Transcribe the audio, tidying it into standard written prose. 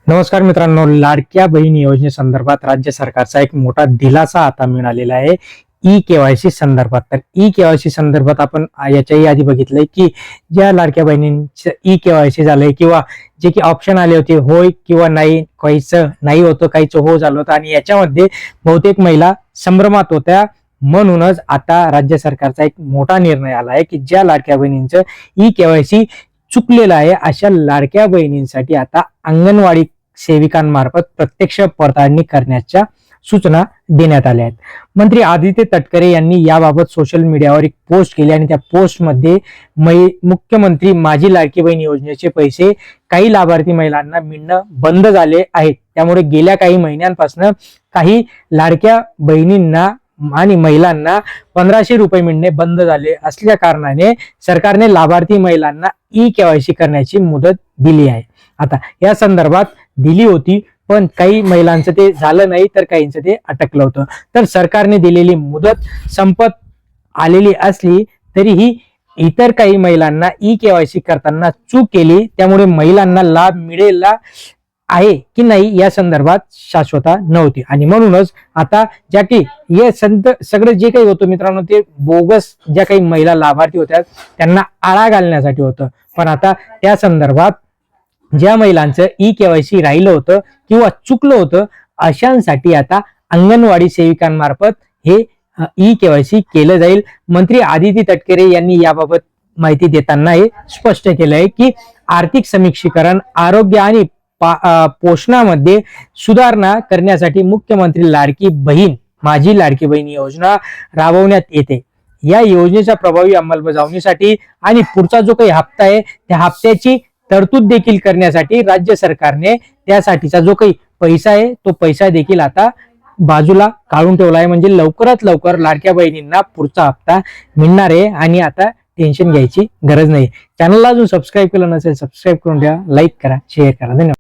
नमस्कार मित्रांनो, लाडक्या बहीण योजनेसंदर्भात राज्य सरकारचा एक मोठा दिलासा आता मिळालेला आहे ई केवायसी संदर्भात. तर ई केवायसी संदर्भात आपण याच्याही आधी बघितलंय की ज्या लाडक्या बहिणींचं ई केवायसी झालंय किंवा जे की ऑप्शन आले होते होय किंवा नाही, काहीचं नाही होतं, काहीचं हो झालं होतं आणि याच्यामध्ये बहुतेक महिला संभ्रमात होत्या. म्हणूनच आता राज्य सरकारचा एक मोठा निर्णय आला आहे की ज्या लाडक्या बहिणींचं ई केवायसी चुकलेलं आहे अशा लाडक्या बहिणींसाठी आता अंगणवाडी सेविकांमार्फत प्रत्यक्ष पडताळणी करण्याच्या सूचना देण्यात आल्या आहेत. मंत्री आदित्य तटकरे यांनी याबाबत सोशल मीडियावर एक पोस्ट केली आणि त्या पोस्टमध्ये मुख्यमंत्री माझी लाडकी बहीण योजनेचे पैसे काही लाभार्थी महिलांना मिळणं बंद झाले आहेत. त्यामुळे गेल्या काही महिन्यांपासून काही लाडक्या बहिणींना आणि महिलांना 1500 रुपये मिळणे बंद झाले असल्या कारणाने सरकारने लाभार्थी महिलांना ई केवायसी करण्याची मुदत दिली आहे. आता या संदर्भात दिली होती पण काही महिलांचं ते झालं नाही तर काहींचं ते अटकलं होतं. तर सरकारने दिलेली मुदत संपत आलेली असली तरीही इतर काही महिलांना ई केवायसी करताना चूक केली, त्यामुळे महिलांना लाभ मिळेल आहे की नाही या संदर्भात शाश्वता नव्हती आणि म्हणूनच आता ज्या की हे सगळं जे काही होतं मित्रांनो ते बोगस ज्या काही महिला लाभार्थी होत्या त्यांना आळा घालण्यासाठी होतं. पण आता त्या संदर्भात ज्या महिलांचं ई केवायसी राहिलं होतं किंवा चुकलं होतं अशांसाठी आता अंगणवाडी सेविकांमार्फत हे ई केवायसी केलं जाईल. मंत्री आदित्य तटकरे यांनी याबाबत माहिती देताना हे स्पष्ट केलं आहे की आर्थिक समीक्षीकरण, आरोग्य आणि पोषणामध्ये सुधारणा करण्यासाठी मुख्यमंत्री लाडकी बहीण माझी लाडकी बहीण योजना राबवण्यात येते. या योजनेच्या प्रभावी अंमलबजावणीसाठी आणि पुढचा जो काही हप्ता आहे त्या हप्त्याची तरतूद देखील करण्यासाठी राज्य सरकारने त्यासाठीचा जो काही पैसा आहे तो पैसा देखील आता बाजूला काढून ठेवला आहे. म्हणजे लवकरात लवकर लाडक्या बहिणींना पुढचा हप्ता मिळणार आहे आणि आता टेन्शन घ्यायची गरज नाही. चॅनलला अजून सबस्क्राईब केलं नसेल सबस्क्राईब करून द्या, लाईक करा, शेअर करा. धन्यवाद.